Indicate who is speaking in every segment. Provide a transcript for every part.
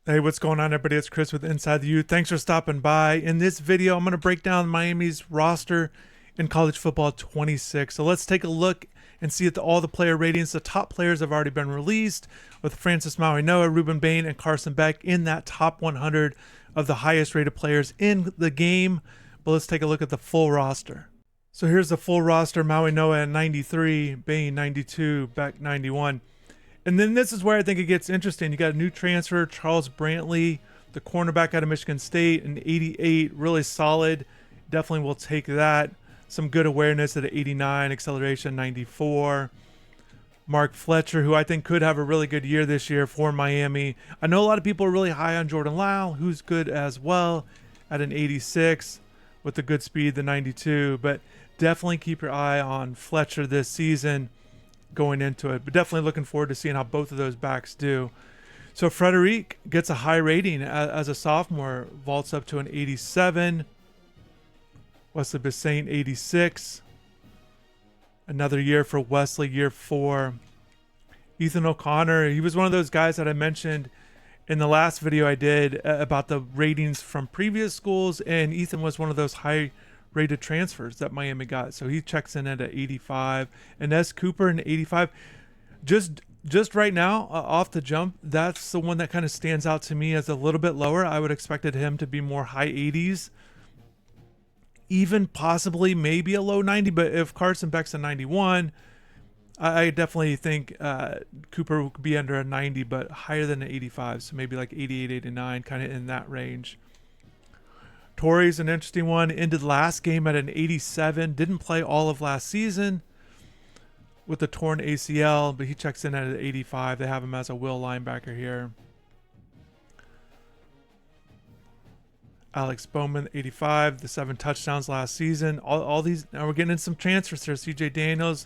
Speaker 1: Hey, what's going on, everybody? It's Chris with Inside the U. Thanks for stopping by. In this video, I'm going to break down Miami's roster in college football 26. So let's take a look and see at all the player ratings. The top players have already been released, with Francis Mauigoa, Ruben Bain, and Carson Beck in that top 100 of the highest rated players in the game. But let's take a look at the full roster. So here's the full roster: Mauigoa at 93, Bain 92, Beck 91. And then this is where I think it gets interesting. You got a new transfer, Charles Brantley, the cornerback out of Michigan State, an 88, really solid. Definitely will take that. Some good awareness at an 89, acceleration 94. Mark Fletcher, who I think could have a really good year this year for Miami. I know a lot of people are really high on Jordan Lau, who's good as well at an 86 with the good speed, the 92. But definitely keep your eye on Fletcher this season going into it, but definitely looking forward to seeing how both of those backs do. So Frederic gets a high rating as a sophomore, vaults up to an 87. Wesley Bissaint 86. Another year for Wesley, year 4. Ethan O'Connor, he was one of those guys that I mentioned in the last video I did about the ratings from previous schools, and Ethan was one of those high rated transfers that Miami got. So he checks in at an 85. And S. Cooper an 85. Just right now, off the jump, that's the one that kind of stands out to me as a little bit lower. I would expected him to be more high 80s, even possibly maybe a low 90. But if Carson Beck's a 91, I definitely think Cooper could be under a 90, but higher than an 85. So maybe like 88, 89, kind of in that range. Torrey's an interesting one. Ended last game at an 87. Didn't play all of last season with the torn ACL, but he checks in at an 85. They have him as a will linebacker here. Alex Bowman, 85. The 7 touchdowns last season. All these. Now we're getting in some transfers here. CJ Daniels.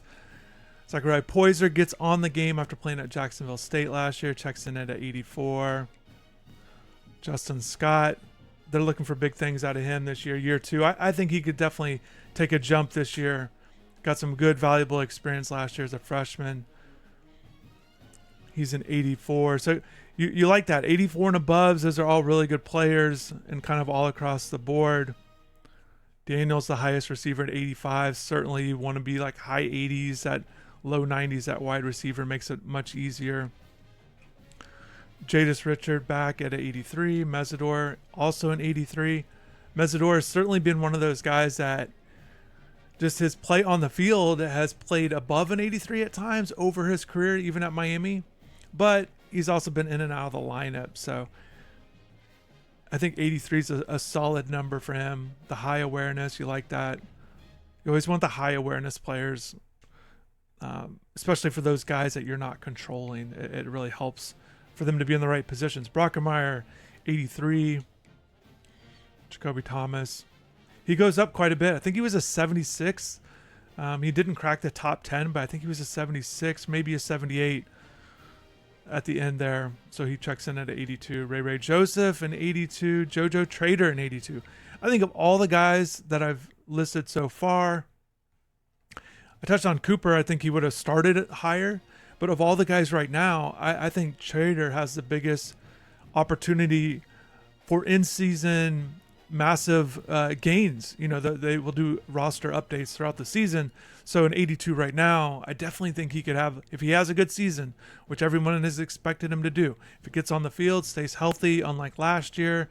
Speaker 1: Zachariah Poyser gets on the game after playing at Jacksonville State last year. Checks in at an 84. Justin Scott. They're looking for big things out of him this year, year 2. I think he could definitely take a jump this year. Got some good, valuable experience last year as a freshman. He's an 84. So you like that. 84 and above, those are all really good players and kind of all across the board. Daniel's the highest receiver at 85. Certainly you want to be like high 80s, at low 90s at wide receiver makes it much easier. Jadis Richard back at 83. Mesidor also an 83. Mesidor has certainly been one of those guys that just his play on the field has played above an 83 at times over his career, even at Miami. But he's also been in and out of the lineup. So I think 83 is a solid number for him. The high awareness, you like that. You always want the high awareness players, especially for those guys that you're not controlling. It really helps for them to be in the right positions. Brockermeyer, 83. Jacoby Thomas. He goes up quite a bit. I think he was a 76. He didn't crack the top 10, but I think he was a 76, maybe a 78 at the end there. So he checks in at 82. Ray Joseph, an 82. JoJo Trader, an 82. I think of all the guys that I've listed so far, I touched on Cooper. I think he would have started it higher. But of all the guys right now, I think Trader has the biggest opportunity for in-season massive gains. You know, they will do roster updates throughout the season. So an 82 right now, I definitely think he could have, if he has a good season, which everyone has expected him to do. If he gets on the field, stays healthy, unlike last year,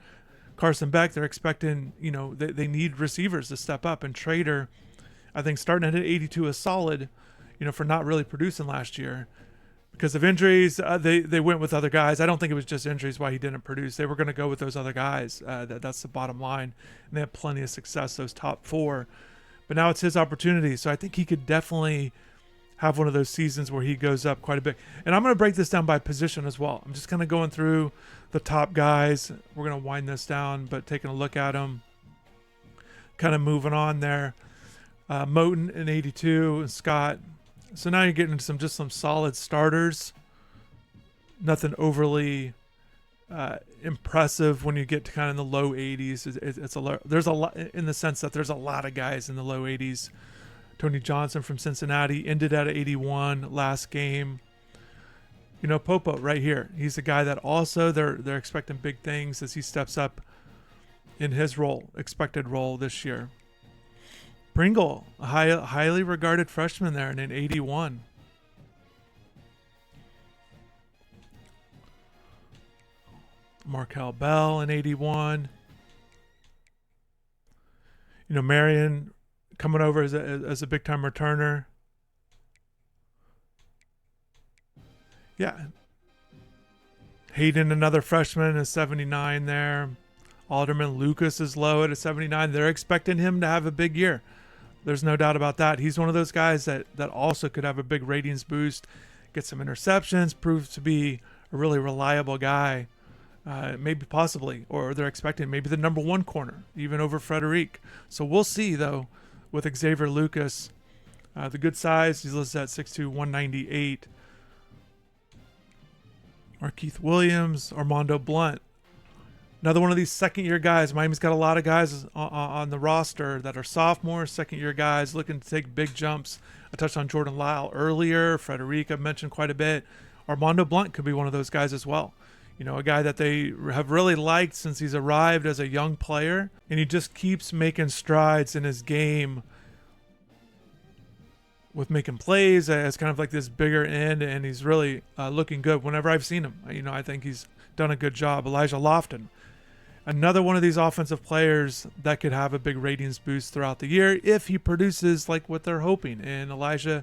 Speaker 1: Carson Beck, they're expecting, you know, they need receivers to step up. And Trader, I think starting at an 82 is solid, you know, for not really producing last year. Because of injuries, they went with other guys. I don't think it was just injuries why he didn't produce. They were going to go with those other guys. That's the bottom line. And they had plenty of success, those top 4. But now it's his opportunity. So I think he could definitely have one of those seasons where he goes up quite a bit. And I'm going to break this down by position as well. I'm just kind of going through the top guys. We're going to wind this down, but taking a look at them. Kind of moving on there. Moten in 82 and Scott. So now you're getting into some solid starters. Nothing overly impressive when you get to kind of in the low 80s. There's a lot in the sense that there's a lot of guys in the low 80s. Tony Johnson from Cincinnati ended at 81 last game. You know, Popo right here. He's a guy that also they're expecting big things as he steps up in his expected role this year. Pringle, a highly regarded freshman there, and an 81. Markel Bell, an 81. You know, Marion coming over as a big time returner. Yeah. Hayden, another freshman, is 79 there. Alderman Lucas is low at a 79. They're expecting him to have a big year. There's no doubt about that. He's one of those guys that also could have a big ratings boost, get some interceptions, prove to be a really reliable guy, maybe possibly, or they're expecting maybe the number one corner, even over Frederic. So we'll see, though, with Xavier Lucas. The good size, he's listed at 6'2", 198. Keith Williams, Armando Blunt. Another one of these second-year guys. Miami's got a lot of guys on the roster that are sophomores, second-year guys looking to take big jumps. I touched on Jordan Lyle earlier. Frederic I've mentioned quite a bit. Armando Blunt could be one of those guys as well. You know, a guy that they have really liked since he's arrived as a young player, and he just keeps making strides in his game with making plays as kind of like this bigger end, and he's really looking good whenever I've seen him. You know, I think he's done a good job. Elijah Lofton, another one of these offensive players that could have a big ratings boost throughout the year if he produces like what they're hoping. And Elijah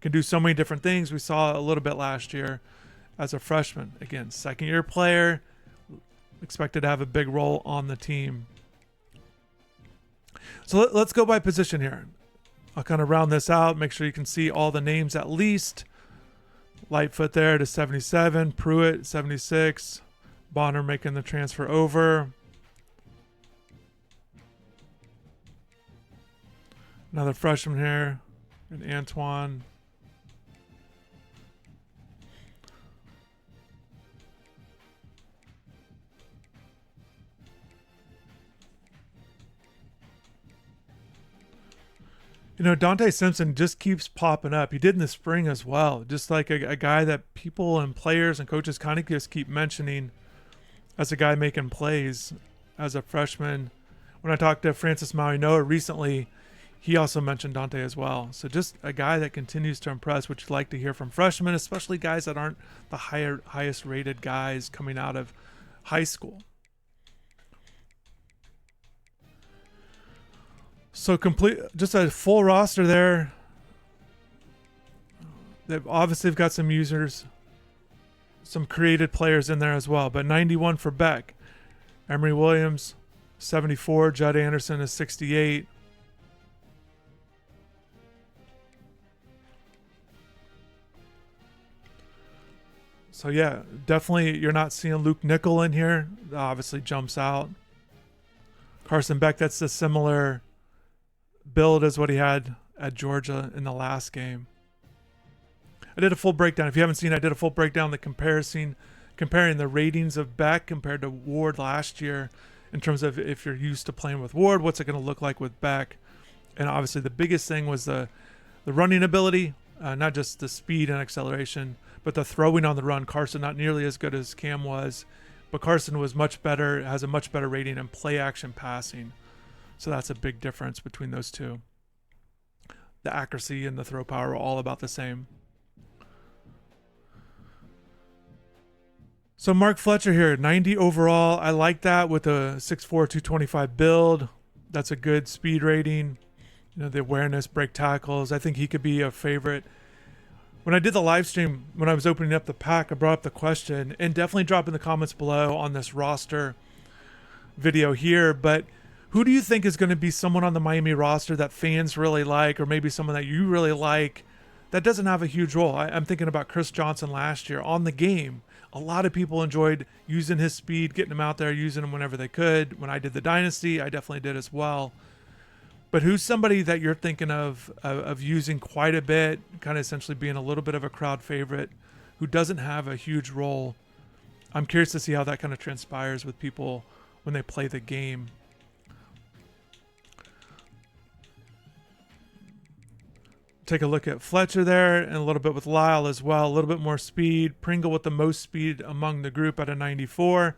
Speaker 1: can do so many different things. We saw a little bit last year as a freshman. Again, second-year player, expected to have a big role on the team. So let's go by position here. I'll kind of round this out, make sure you can see all the names at least. Lightfoot there to 77, Pruitt 76, Bonner making the transfer over. Another freshman here, and Antoine. You know, Dante Simpson just keeps popping up. He did in the spring as well. Just like a guy that people and players and coaches kind of just keep mentioning as a guy making plays as a freshman. When I talked to Francis Maui-Noah recently, he also mentioned Dante as well. So just a guy that continues to impress, which you like to hear from freshmen, especially guys that aren't the highest rated guys coming out of high school. So just a full roster there. They've obviously got some users, some created players in there as well. But 91 for Beck. Emory Williams, 74. Judd Anderson is 68. So yeah, definitely you're not seeing Luke Nickel in here. That obviously jumps out. Carson Beck, that's a similar build as what he had at Georgia in the last game. I did a full breakdown. If you haven't seen it, I did a full breakdown comparing the ratings of Beck compared to Ward last year in terms of if you're used to playing with Ward, what's it going to look like with Beck? And obviously the biggest thing was the running ability, not just the speed and acceleration, but the throwing on the run. Carson not nearly as good as Cam was, but Carson was much better, has a much better rating in play action passing. So that's a big difference between those two. The accuracy and the throw power are all about the same. So Mark Fletcher here, 90 overall. I like that with a 6'4", 225 build. That's a good speed rating. You know, the awareness, break tackles. I think he could be a favorite. When I did the live stream, when I was opening up the pack, I brought up the question, and definitely drop in the comments below on this roster video here, but who do you think is going to be someone on the Miami roster that fans really like, or maybe someone that you really like that doesn't have a huge role? I'm thinking about Chris Johnson last year on the game. A lot of people enjoyed using his speed, getting him out there, using him whenever they could. When I did the Dynasty, I definitely did as well. But who's somebody that you're thinking of using quite a bit, kind of essentially being a little bit of a crowd favorite, who doesn't have a huge role? I'm curious to see how that kind of transpires with people when they play the game. Take a look at Fletcher there, and a little bit with Lyle as well. A little bit more speed. Pringle with the most speed among the group at a 94,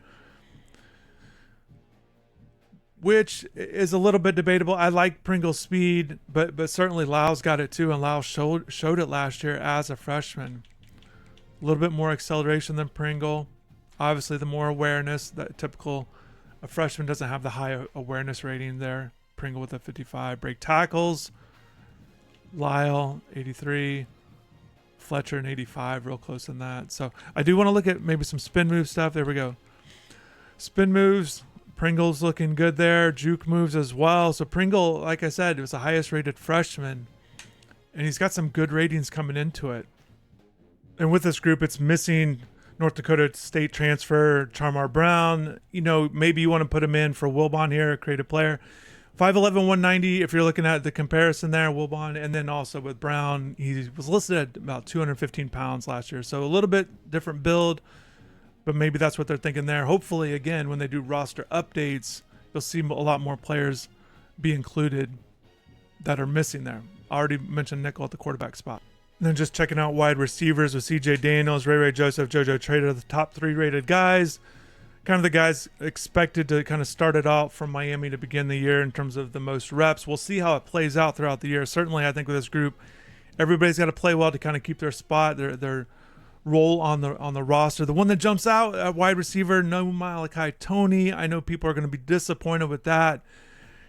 Speaker 1: which is a little bit debatable. I like Pringle's speed, but certainly Lyle's got it too, and Lyle showed it last year as a freshman. A little bit more acceleration than Pringle. Obviously, the more awareness. That typical, a freshman doesn't have the high awareness rating there. Pringle with a 55. Break tackles. Lyle 83, Fletcher an 85, real close in that. So I do want to look at maybe some spin move stuff. There we go. Spin moves. Pringle's looking good there. Juke moves as well. So Pringle, like I said, was the highest rated freshman, and he's got some good ratings coming into it. And with this group, it's missing North Dakota State transfer Charmar Brown. You know, maybe you want to put him in for Wilbon here, a creative player. 5'11", 190, if you're looking at the comparison there, Wilbon. And then also with Brown, he was listed at about 215 pounds last year. So a little bit different build, but maybe that's what they're thinking there. Hopefully, again, when they do roster updates, you'll see a lot more players be included that are missing there. I already mentioned nickel at the quarterback spot. And then just checking out wide receivers with CJ Daniels, Ray Joseph, JoJo Trader, the top 3 rated guys. Kind of the guys expected to kind of start it out from Miami to begin the year in terms of the most reps. We'll see how it plays out throughout the year. Certainly, I think with this group, everybody's got to play well to kind of keep their spot, their role on the roster. The one that jumps out at wide receiver, no Malachi Tony. I know people are going to be disappointed with that,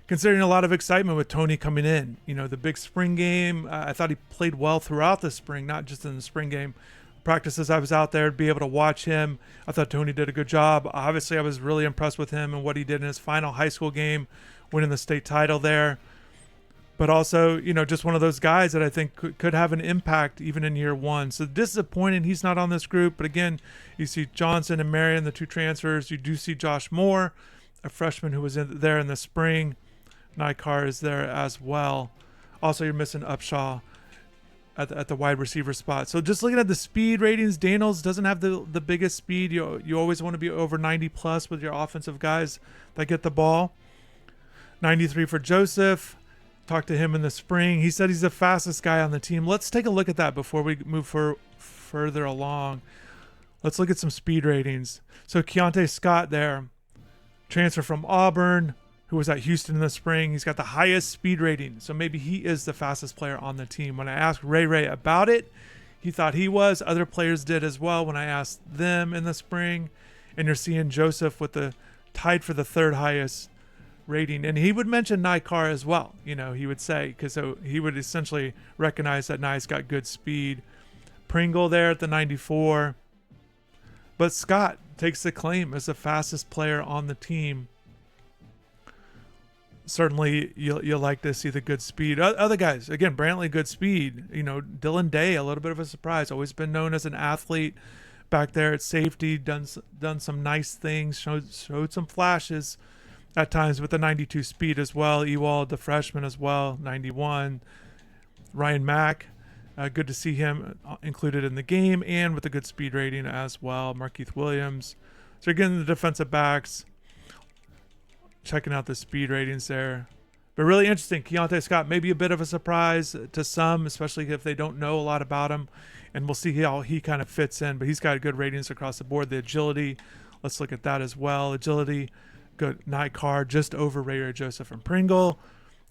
Speaker 1: considering a lot of excitement with Tony coming in. You know, the big spring game. I thought he played well throughout the spring, not just in the spring game. Practices I was out there to be able to watch him. I thought Tony did a good job. Obviously, I was really impressed with him and what he did in his final high school game, winning the state title there. But also, you know, just one of those guys that I think could have an impact even in year one. So disappointing he's not on this group. But again, you see Johnson and Marion, the 2 transfers. You do see Josh Moore, a freshman who was there in the spring. Nikar is there as well. Also, you're missing Upshaw at the wide receiver spot. So just looking at the speed ratings, Daniels doesn't have the biggest speed. You always want to be over 90 plus with your offensive guys that get the ball. 93 for Joseph. Talked to him in the spring. He said he's the fastest guy on the team. Let's take a look at that before we move further along. Let's look at some speed ratings. So Keontae Scott there, transfer from Auburn, who was at Houston in the spring. He's got the highest speed rating, so maybe he is the fastest player on the team. When I asked Ray about it, he thought he was. Other players did as well when I asked them in the spring. And you're seeing Joseph with the tied for the 3rd highest rating. And he would mention Nikar as well. You know, he would say, because so he would essentially recognize that Nye's got good speed. Pringle there at the 94. But Scott takes the claim as the fastest player on the team. Certainly, you'll like to see the good speed. Other guys, again, Brantley, good speed. You know, Dylan Day, a little bit of a surprise. Always been known as an athlete back there at safety. Done some nice things. Showed some flashes at times with the 92 speed as well. Ewald, the freshman as well, 91. Ryan Mack, good to see him included in the game and with a good speed rating as well. Markeith Williams. So again, the defensive backs. Checking out the speed ratings there. But really interesting. Keontae Scott, maybe a bit of a surprise to some, especially if they don't know a lot about him. And we'll see how he kind of fits in. But he's got good ratings across the board. The agility, let's look at that as well. Agility, good. Nikar, just over Ray Joseph and Pringle.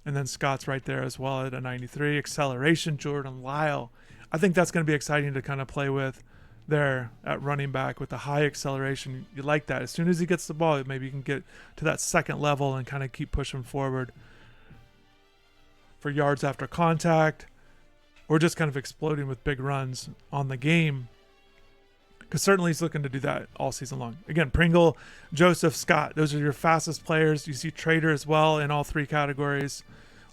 Speaker 1: And then Scott's right there as well at a 93. Acceleration, Jordan Lyle. I think that's going to be exciting to kind of play with there at running back with the high acceleration. You like that. As soon as he gets the ball, maybe you can get to that second level and kind of keep pushing forward for yards after contact, or just kind of exploding with big runs on the game, because certainly he's looking to do that all season long. Again, Pringle, Joseph, Scott, those are your fastest players. You see Trader as well in all 3 categories.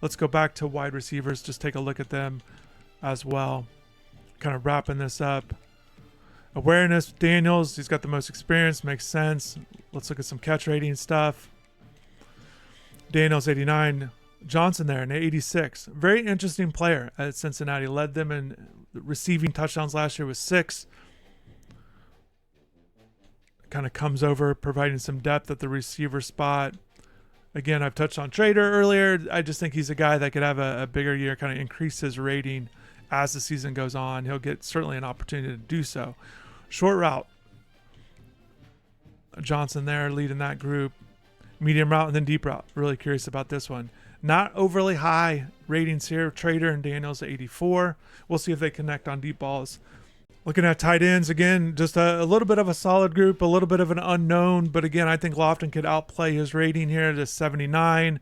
Speaker 1: Let's go back to wide receivers, just take a look at them as well. Kind of wrapping this up. Awareness, Daniels, he's got the most experience, makes sense. Let's look at some catch rating stuff. Daniels, 89. Johnson there, an 86. Very interesting player at Cincinnati. Led them in receiving touchdowns last year with 6. Kind of comes over, providing some depth at the receiver spot. Again, I've touched on Trader earlier. I just think he's a guy that could have a bigger year, kind of increase his rating as the season goes on, he'll get certainly an opportunity to do so. Short route, Johnson there leading that group. Medium route and then deep route. Really curious about this one. Not overly high ratings here. Trader and Daniels at 84. We'll see if they connect on deep balls. Looking at tight ends, again, just a little bit of a solid group, a little bit of an unknown. But again, I think Lofton could outplay his rating here to 79.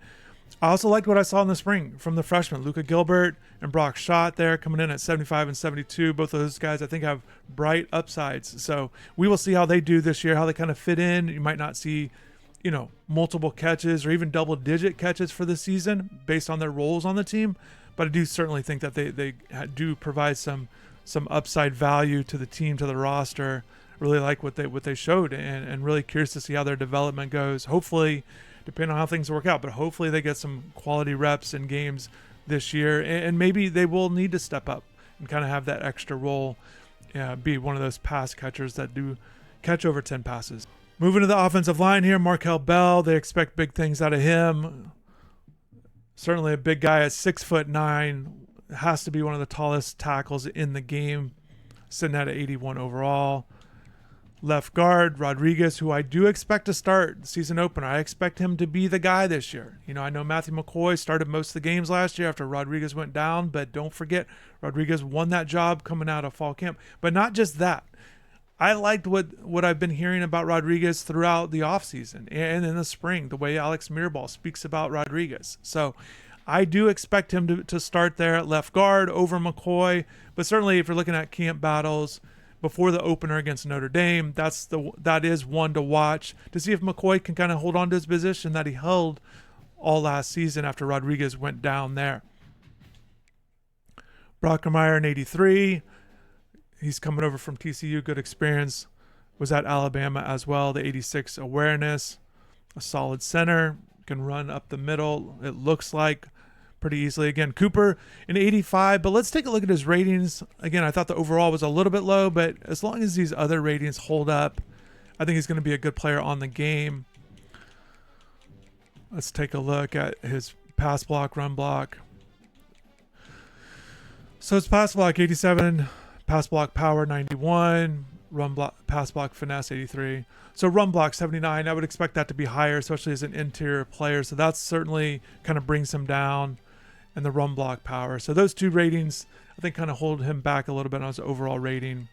Speaker 1: I also liked what I saw in the spring from the freshmen, Luka Gilbert and Brock Schott there coming in at 75 and 72. Both of those guys I think have bright upsides. So we will see how they do this year, how they kind of fit in. You might not see, multiple catches or even double-digit catches for the season based on their roles on the team. But I do certainly think that they do provide some upside value to the team, to the roster. Really like what they showed and really curious to see how their development goes. Hopefully, depending on how things work out, but hopefully they get some quality reps in games this year, and maybe they will need to step up and kind of have that extra role, be one of those pass catchers that do catch over 10 passes. Moving to the offensive line here, Markel Bell, they expect big things out of him. Certainly a big guy at 6'9", has to be one of the tallest tackles in the game, sitting at 81 overall. Left guard, Rodriguez, who I do expect to start the season opener. I expect him to be the guy this year. I know Matthew McCoy started most of the games last year after Rodriguez went down, but don't forget, Rodriguez won that job coming out of fall camp. But not just that. I liked what I've been hearing about Rodriguez throughout the offseason and in the spring, the way Alex Mirabal speaks about Rodriguez. So I do expect him to start there at left guard over McCoy. But certainly if you're looking at camp battles before the opener against Notre Dame, that is one to watch to see if McCoy can kind of hold on to his position that he held all last season after Rodriguez went down there. Brockermeyer in 83. He's coming over from TCU, good experience. Was at Alabama as well. The 86 awareness, a solid center, can run up the middle, it looks like, pretty easily. Again, Cooper in 85, but let's take a look at his ratings. Again, I thought the overall was a little bit low, but as long as these other ratings hold up, I think he's going to be a good player on the game. Let's take a look at his pass block, run block. So it's pass block 87, pass block power 91, run block, pass block finesse 83. So run block 79. I would expect that to be higher, especially as an interior player. So that's certainly kind of brings him down, and the run block power. So those two ratings, I think, kind of hold him back a little bit on his overall rating.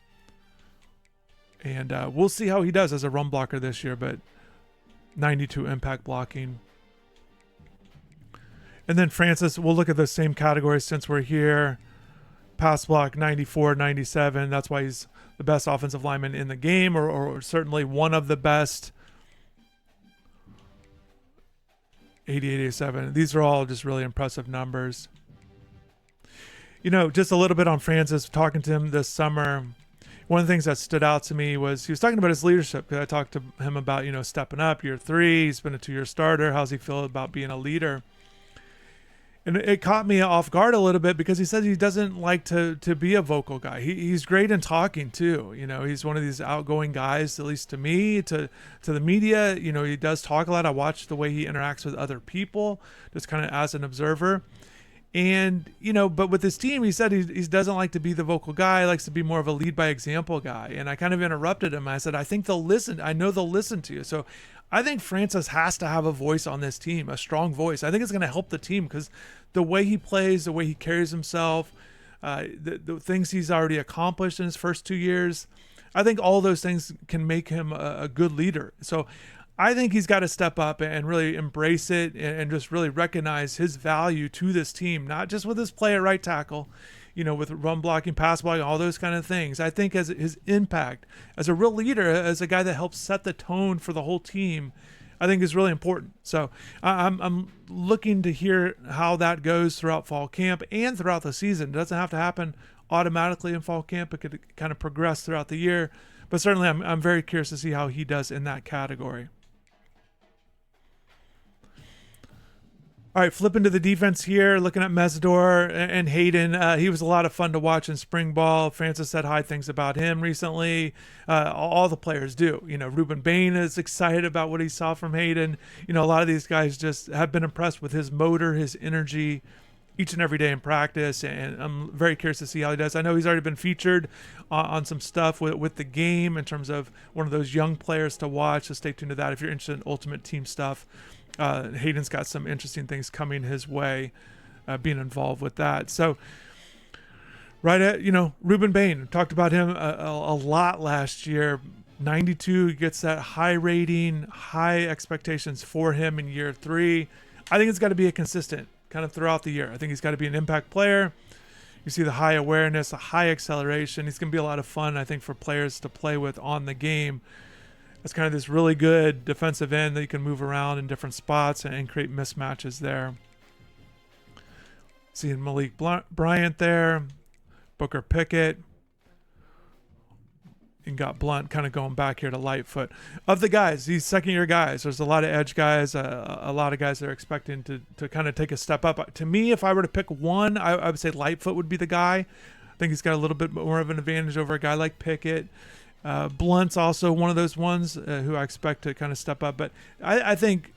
Speaker 1: And we'll see how he does as a run blocker this year, but 92 impact blocking. And then Francis, we'll look at the same categories since we're here. Pass block 94, 97. That's why he's the best offensive lineman in the game, or certainly one of the best. 88, 87. These are all just really impressive numbers. Just a little bit on Francis, talking to him this summer. One of the things that stood out to me was he was talking about his leadership. I talked to him about, stepping up year 3. He's been a 2-year starter. How's he feel about being a leader? And it caught me off guard a little bit because he said he doesn't like to be a vocal guy. He's great in talking too. He's one of these outgoing guys, at least to me, to the media. He does talk a lot. I watch the way he interacts with other people, just kind of as an observer. And, but with his team, he said he doesn't like to be the vocal guy. He likes to be more of a lead by example guy. And I kind of interrupted him. I said, I think they'll listen. I know they'll listen to you. So I think Francis has to have a voice on this team, a strong voice. I think it's going to help the team because the way he plays, the way he carries himself, the things he's already accomplished in his first 2 years, I think all those things can make him a good leader. So I think he's got to step up and really embrace it and just really recognize his value to this team, not just with his play at right tackle, with run blocking, pass blocking, all those kind of things. I think as his impact as a real leader, as a guy that helps set the tone for the whole team, I think is really important. So I'm looking to hear how that goes throughout fall camp and throughout the season. It doesn't have to happen automatically in fall camp. It could kind of progress throughout the year, but certainly I'm very curious to see how he does in that category. All right, flipping to the defense here, looking at Mesidor and Hayden. He was a lot of fun to watch in spring ball. Francis said high things about him recently. All the players do. Ruben Bain is excited about what he saw from Hayden. A lot of these guys just have been impressed with his motor, his energy, each and every day in practice, and I'm very curious to see how he does. I know he's already been featured on some stuff with the game in terms of one of those young players to watch, so stay tuned to that if you're interested in Ultimate Team stuff. Hayden's got some interesting things coming his way, being involved with that. So right at, Ruben Bain, talked about him a lot last year. 92, he gets that high rating, high expectations for him in year 3. I think it's got to be a consistent kind of throughout the year. I think he's got to be an impact player. You see the high awareness, the high acceleration. He's going to be a lot of fun, I think, for players to play with on the game. It's kind of this really good defensive end that you can move around in different spots and create mismatches there. Seeing Malik Bryant there, Booker Pickett. And got Blunt kind of going back here to Lightfoot. Of the guys, these second-year guys, there's a lot of edge guys, a lot of guys that are expecting to kind of take a step up. To me, if I were to pick one, I would say Lightfoot would be the guy. I think he's got a little bit more of an advantage over a guy like Pickett. Blunt's also one of those ones who I expect to kind of step up. But I think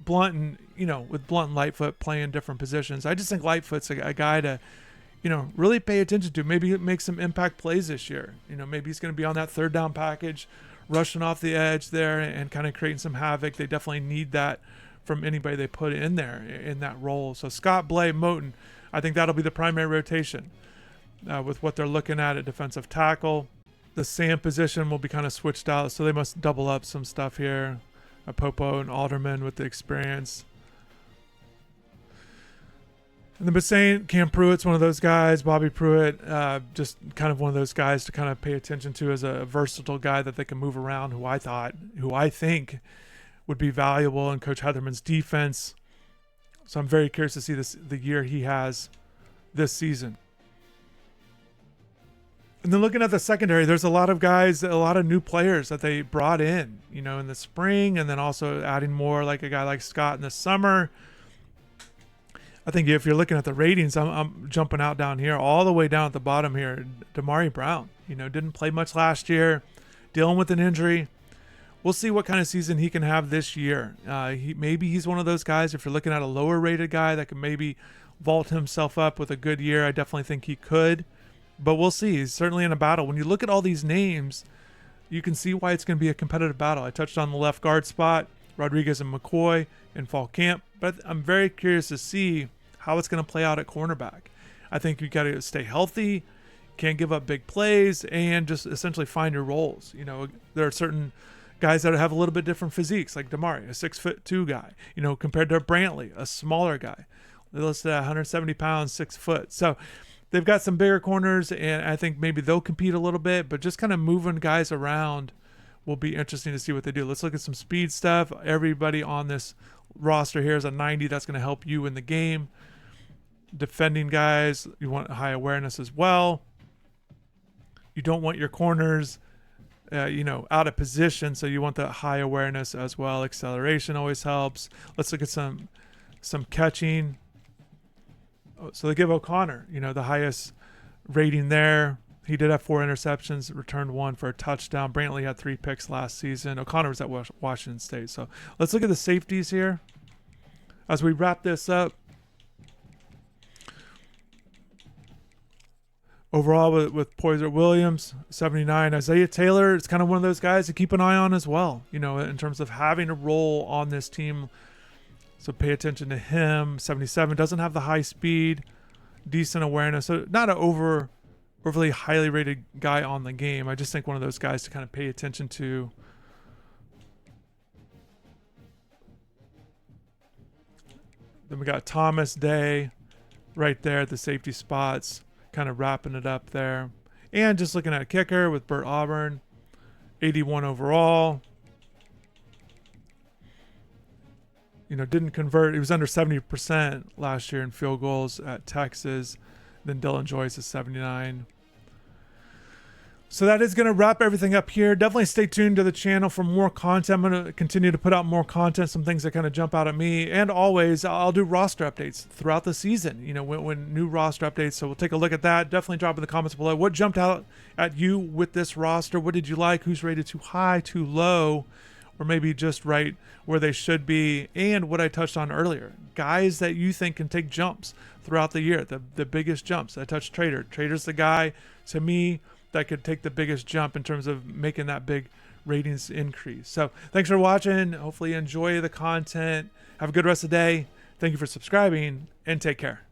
Speaker 1: Blunt and, with Blunt and Lightfoot playing different positions, I just think Lightfoot's a guy to really pay attention to. Maybe make some impact plays this year. Maybe he's going to be on that third down package, rushing off the edge there and kind of creating some havoc. They definitely need that from anybody they put in there in that role. So Scott, Blay, Moten, I think that'll be the primary rotation with what they're looking at defensive tackle. The Sam position will be kind of switched out, so they must double up some stuff here. Popo and Alderman with the experience. And then saying Cam Pruitt's one of those guys. Bobby Pruitt, just kind of one of those guys to kind of pay attention to as a versatile guy that they can move around, who I think would be valuable in Coach Heatherman's defense. So I'm very curious to see the year he has this season. And then looking at the secondary, there's a lot of guys, a lot of new players that they brought in, in the spring, and then also adding more like a guy like Scott in the summer. I think if you're looking at the ratings, I'm jumping out down here, all the way down at the bottom here. Damari Brown, didn't play much last year, dealing with an injury. We'll see what kind of season he can have this year. Maybe he's one of those guys, if you're looking at a lower rated guy that can maybe vault himself up with a good year, I definitely think he could. But we'll see. He's certainly in a battle. When you look at all these names, you can see why it's going to be a competitive battle. I touched on the left guard spot, Rodriguez and McCoy in fall camp. But I'm very curious to see how it's going to play out at cornerback. I think you got to stay healthy, can't give up big plays, and just essentially find your roles. There are certain guys that have a little bit different physiques, like Damari, a 6'2" guy, compared to Brantley, a smaller guy. They're listed at 170 pounds, 6 foot. So they've got some bigger corners, and I think maybe they'll compete a little bit, but just kind of moving guys around will be interesting to see what they do. Let's look at some speed stuff. Everybody on this roster here is a 90. That's going to help you in the game. Defending guys, you want high awareness as well. You don't want your corners, out of position, so you want the high awareness as well. Acceleration always helps. Let's look at some catching. So they give O'Connor, the highest rating there. He did have 4 interceptions, returned 1 for a touchdown. Brantley had 3 picks last season. O'Connor was at Washington State. So let's look at the safeties here as we wrap this up. Overall, with Poyser Williams, 79. Isaiah Taylor, it's kind of one of those guys to keep an eye on as well, in terms of having a role on this team. So pay attention to him. 77, doesn't have the high speed, decent awareness. So not an overly highly rated guy on the game. I just think one of those guys to kind of pay attention to. Then we got Thomas Day right there at the safety spots, kind of wrapping it up there. And just looking at kicker with Burt Auburn, 81 overall. Didn't convert. He was under 70% last year in field goals at Texas. Then Dylan Joyce is 79. So that is going to wrap everything up here. Definitely stay tuned to the channel for more content. I'm going to continue to put out more content, some things that kind of jump out at me. And always, I'll do roster updates throughout the season, when new roster updates. So we'll take a look at that. Definitely drop in the comments below. What jumped out at you with this roster? What did you like? Who's rated too high, too low? or maybe just right where they should be. And what I touched on earlier, guys that you think can take jumps throughout the year, the biggest jumps. I touched Trader. Trader's the guy, to me, that could take the biggest jump in terms of making that big ratings increase. So thanks for watching. Hopefully you enjoy the content. Have a good rest of the day. Thank you for subscribing, and take care.